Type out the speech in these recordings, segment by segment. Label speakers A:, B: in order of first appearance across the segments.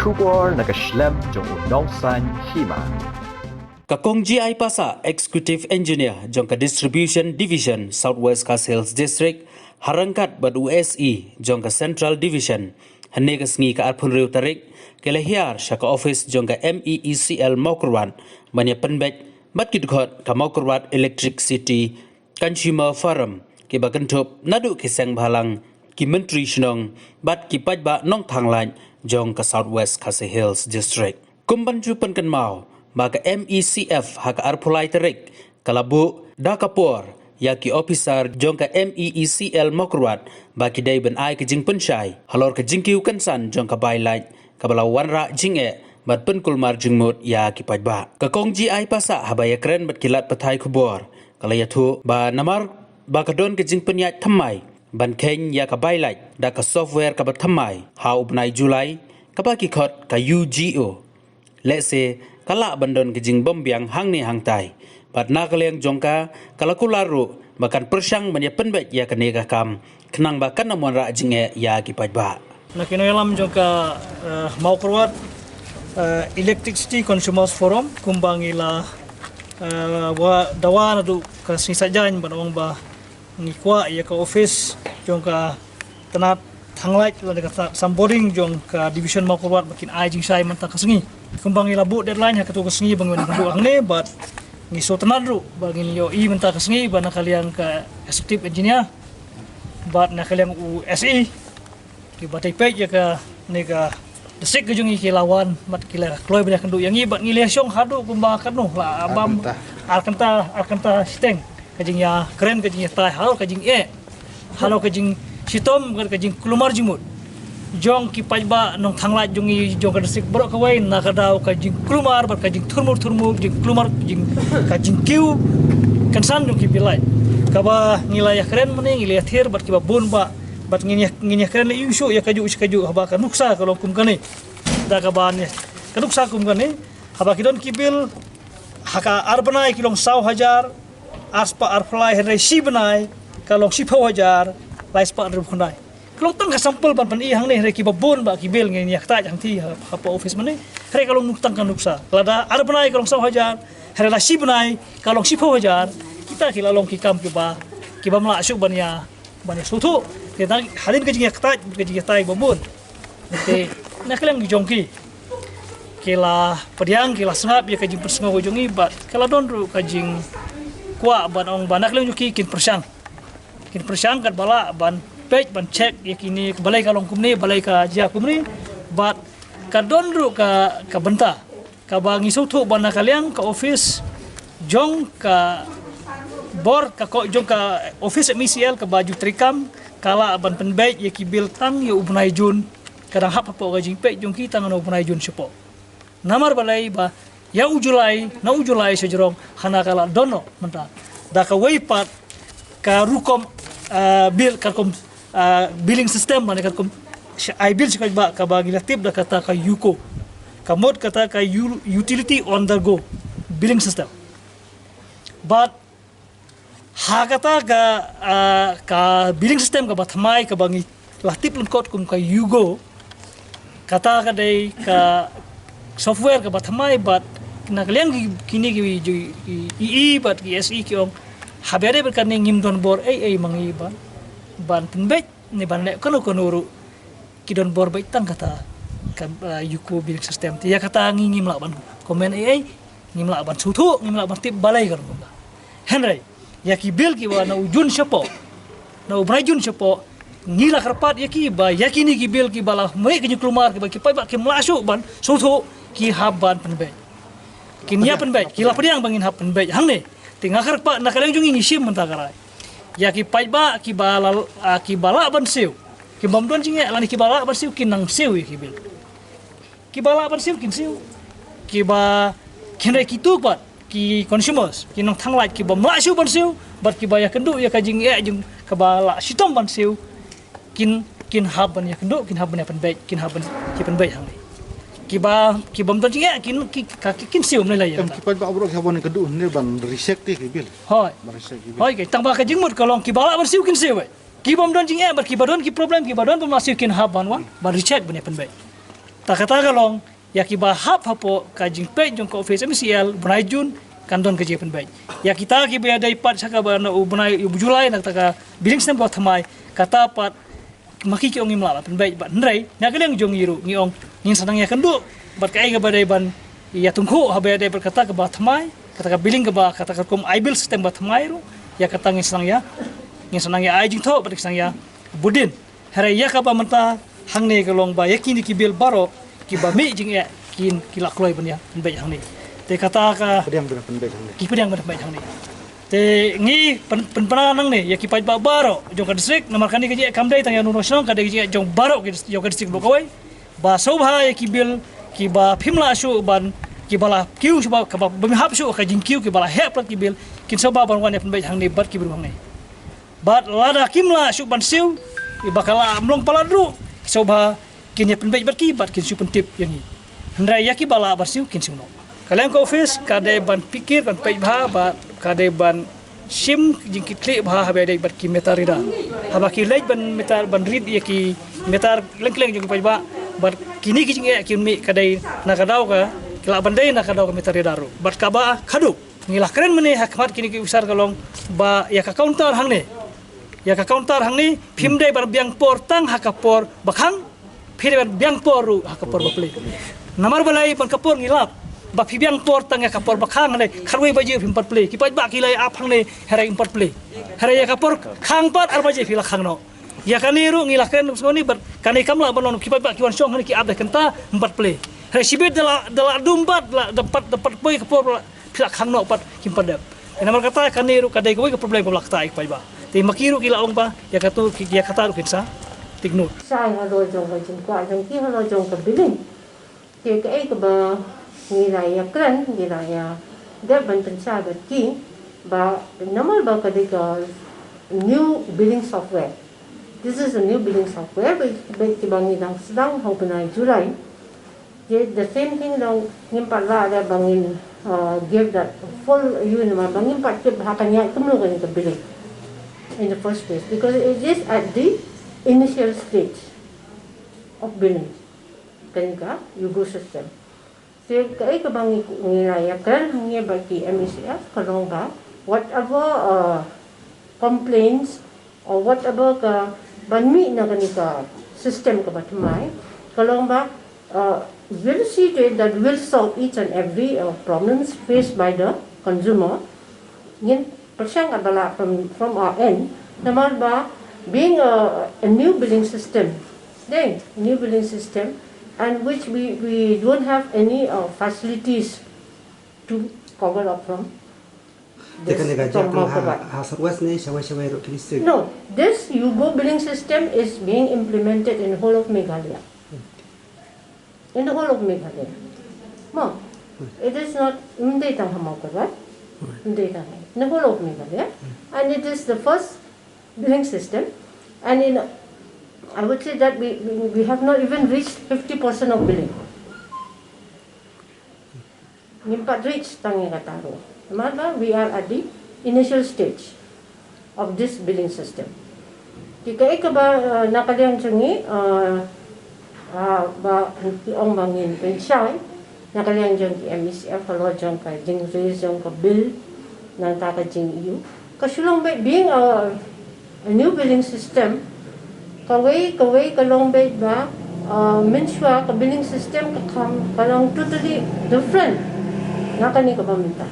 A: Kubor nakaslem jong unongsan Hima.
B: Kakong GI Pasa Executive Engineer jong ka Distribution Division Southwest Sales District harangkat bad USE jong ka Central Division hane ka sngi ka arpun riu tarik kele Hiar sya ka office jong ka MEECL Maukurwan banya Pynbeit mat kidkhot ka Maukurwan Electric City Consumer Forum ke bakentup nadu kiseng balang ki menteri shnong bat ki pajba nong thang lain jong ka Southwest Hills District kumban jupan kan mau maka MECF haka arpulai terik kalabu dakapor yaki officer jong ka MEECL Maukurwan baki day ben ai ke jing pensyai halor ke jingkiu kansan jong ka bailai kabala wanra jinge bat penkulmar jingmut ya ki pajba ka kong GI Pasa habaya kren bat kilat patai kubor kala yathu ba namar ba kadon ke jing penyat thamai ban keng ya ka bailai da ka software ka bat thamai ha upnai Julai ka baki khot ka UGO let's say kala bandon ke jing bombiang hang ni hang tai bat na kaleng jongka kala kularu bakan persang banya Pynbeit ya kanega kam kenang bakan namuan ra jinge ya ki pajba
C: na kinoyalam jongka Maukurwan Electricity Consumers Forum kumbangila wa dawa na du ka sisajan banawang ba ngikwa ya ka office jongka tanat hanglait la dekat Bording jong ka division Maukurwan makin ai jing sai manta kasengi kumbangila bu deadline ha katu kasengi bangun du hangne but ngiso tanadru bagi yo I menta kasengi bana kalian ka executive engineer but na kalian USE ki batai pej ya ka nega desik ke jungi kilawan mat kila kloi banyak kendu yang ibat ngilih syong hadu kumbang kanu la abam arkanta steng kajing ya keren kajing tai halo kajing halo kajing sitom kajing kulumar jimut jong ki pajba nong thangla jungi jong ka desik borok kawai na kadau kajing kulumar bar kajing turmur jing kulumar kajing kiu kansan jong ki pilai kaba ngilaya keren meni ngilaya thir bar ki babun ba bat nginya keren isu ya kaju haba ka nuksa kalau kum kani da ka ban ka nuksa kum kani haba kidon kibil haka arbanai kilong 100,000 aspa arfly henry sibnai kalong 10,000 laispa rubunai kalau tang ka sampel ban i hang ni henry ki babon ba kibil nginya ta jang ti apa office mani henry kalong nuktang kan nuksa lada arbanai kalong 100,000 henry la sibnai kalong 10,000 kita kilalong ki kam ki ba mla asuk bania sutu kita hadin ke jing tai bombon te na kelang jongki kila pediang kila sengap ya kajing persengau jongi bat kala donru kajing kwa ban ong banak leung juki kin persang kat bala ban page ban check ya kini balai kalong kumni balai ka ja kumni bat ka donru ka benta ka bangi sutu ban kalian ka office jong ka bor ka ko jong ka office MECL ka baju trikam kala ban Pynbeit ya kibil tang ya ubnai jun kadang hap apa gajing pe jong kita ngano ubnai jun sepo namar balai ba ya ujulai sejrong hana kala dono menta da ka weipat ka rukom bil ka kom billing system man ka kom I bill ka ba ka bagi latip da kata ka yuko kamot kata ka utility on the go billing system but hakata ka billing system ka batmai ka bangi latip lengkot kum ka yugo kata ka dei ka software ka batmai bat na kalian kini ki bat ki SE ki ong habere berkan ngim don bor mangi ban Pynbeit ni ban ne kono ru ki don bor bai tang kata yuko billing system ti ya kata ngim la ban komen ngim la ban sutu ngim la ban tip balai kan Henry ya ki bil ki wa na ujun sepo na ubrajun sepo ngila karpat ya ki ba ya kini ki bil ki bala mai ki klumar ki ba ki pai ba ki mlasu ban sutu ki haban Pynbeit kinya Pynbeit ki la pediang bangin hab Pynbeit hang ne tinga karpat na kaleng jungi ngisim menta karai ya ki pai ba ki bala ban siu ki bamdon jinge lani ki bala ban siu kinang siu ki bil ki bala ban siu kin siu ki ba kinai ki tu bat ki consumers ki nong thanglait ki bam la siu ban siu bat ki baya kendu ya kajing jing ka bala sitom ban siu kin hab ban ya kendu kin hab ban Pynbeit kin hab ban ki Pynbeit hang ki bam ton jinge kin siu mle la ya
D: ki pa ba bro habon kendu ne ban reset ki bil
C: hoi ke tang ba kajing mut kalong ki bala ban siu kin siu ki bam don jinge bat ki badon ki problem ki badon ban siu kin hab ban wan ban reset ban Pynbeit Tak kata kalong ya ki ba hap hapo ka jing pe jong ko office MCL bunai jun kandon ke jepen bai ya kita ki be dai pat saka ba na bunai julai nak taka billing sem ba thamai kata pat maki ki ong imla pen bai ba ndrai na keleng jong yiru ngi ong ngin sanang ya kandu bat kai ga ba dai ban ya tungku ha be dai berkata ke ba thamai kata ka billing ke ba kata ka kom ibil system ba thamai ru ya kata ngin sanang ya ai jing tho ba sanang ya budin hare ya ka ba menta hang ne kalong ba yakin ki bil baro ki ba mi jing ya kin kilak loi ban ya pen hang ni te kata ka
D: Pediam tu Pynbeit ni.
C: ki pedang ban hang ni te ngi penang nang ni ya ki pai ba baro jong ka distrik namar kan ki kam dai tang ya no nasional ka dai ki jong baro ki jong ka distrik lokoi ba sobha ya ki bil ki ba phimla su ban ki bala kiu su ba ka ba bami hap su ka jing kiu ki bala he plat ki bil kin soba ban wan ya Pynbeit hang ni bat ki ber hang ni bat lada kimla su ban siu i bakala amlong paladru soba kin ya Pynbeit bat ki bat kin su pentip yang ni hendrai ya ki bala barsiu kin su no kalian ke office kadai ban pikir ban pai bha ba kadai ban sim jing ki klik bha ha dai bat ki metar rida ha ba ki lej ban metar ban rid ya ki metar leng jing pai ba bat kini ki jing ya ki mi kadai na kadau ka kila bandai na kadau ka metar rida ru bat ka ba khadu ngilah keren mene hakmat kini ki usar kalong ba ya ka counter hang ne ya ka counter hang ni phim dai ban biang por tang ha ka por bakhang phir ban biang por ru ha ka por ba ple namar balai ban ka por ngilap ba pibiang por tang ya kapor bakhang ne kharwei baje phim pat play ki pat ba ki lai ap hang ne hera import play hera ya kapor khang pat ar baje phila khang no ya kaniru ngilakan soni ber kanai kamla banon ki pat ba ki wan song ne ki ap da kenta import play hera sibet dala dumbat la dapat boy kapor phila khang no pat kim padap ena mar kata kaniru kadai ko problem ba lakta ik ba te makiru ki laong ba ya katu ki ya kata ru kinsa tignut
E: sai halo jong ba jing kwa jong ki halo jong ka bilin ki ka ek ba nilai keren nilai dia bentensa berki ba normal ba kadika new billing software. This is a new billing software but bangi dang sedang hau penai Julai. The same thing dang ngimpat la ada bangin give that full nama bangin pat ke hakanya kemlo kan ke billing in the first place because it is at the initial stage of billing. Kanika you go system. Kai ka bang ngirayakan hanya bagi MCF kalau ba whatever complaints or whatever ka banmi na kanika system ka batmai kalau ba will see to it that will solve each and every problems faced by the consumer ngin persang adalah from our end naman ba being a new billing system and which we don't have any facilities to cover up from this. No, this UGO billing system is being implemented in the whole of Meghalaya. In the whole of Meghalaya. No, it is not in the whole of Meghalaya, and it is the first billing system, and I would say that we have not even reached 50% of billing. Nimpat reach tangi kataro. Maka we are at the initial stage of this billing system. Jika ika ba nakaliang changi ba ong bangin pensay nakaliang jang ki MCF halo jang ka jing raise jang ka bill nang taka jing you. Kasulong being a new billing system kawai kalong bait ba menswa ka billing system kalong totally different nakani ka paminta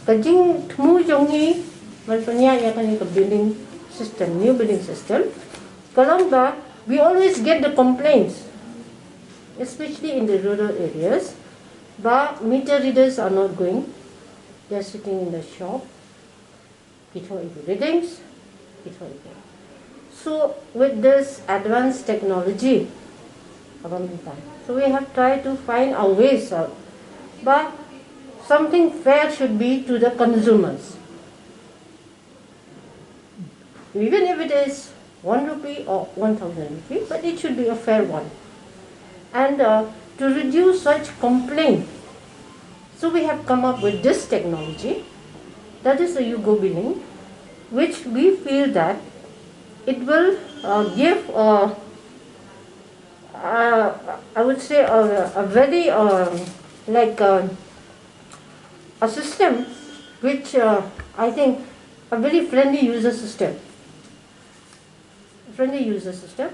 E: kajing thmu jongi malpanya ya kani ka billing system new billing system kalong ba we always get the complaints especially in the rural areas ba meter readers are not going, they are sitting in the shop kitho readings kitho. So with this advanced technology, so we have tried to find our ways out. But something fair should be to the consumers. Even if it is 1 rupee or 1,000 rupee, but it should be a fair one. And to reduce such complaint, so we have come up with this technology, that is the UGO billing, which we feel that it will give I would say a very like a system which I think a very friendly user system. Friendly user system.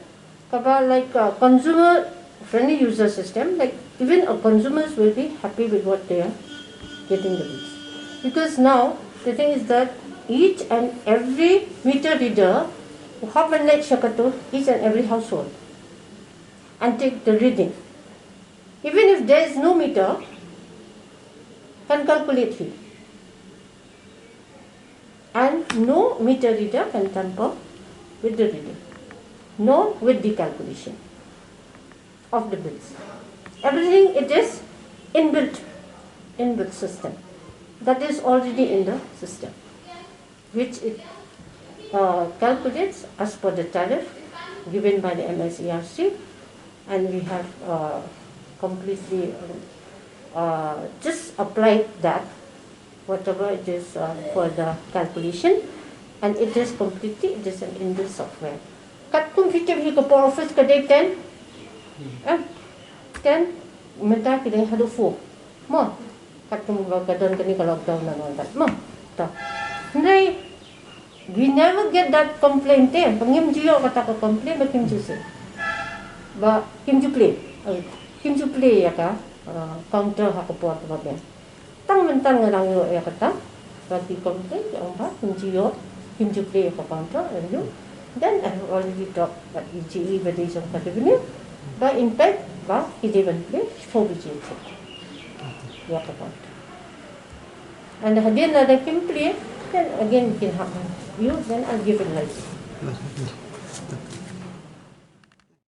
E: About like a consumer friendly user system, like even consumers will be happy with what they are getting the bills. Because now the thing is that each and every meter reader will have a net shakato each and every household and take the reading. Even if there is no meter, can calculate fee. And no meter reader can tamper with the reading, nor with the calculation of the bills. Everything it is inbuilt system that is already in the system, which it calculates as per the tariff given by the MSERC, and we have completely just applied that whatever it is for the calculation, and it is completely it is an inbuilt software. Kat kung kita pergi ke Port Office kedai 10 minta kita hadu phone mo kat kung gadon kani kalau lockdown na nondat mo ta nay we never get that complaint there pangim jiyo kata ko complain ba kim juse ba kim ju play ya ka counter ha ko port ba ben tang mentang ngarang yo ya kata bagi complain ya ba kim jiyo kim ju play ka counter and you then I have already talked about EGE valuation of revenue, but in fact, he didn't play for VGA. What about? And again, I can play, then again, you can have you, then I'll give it license.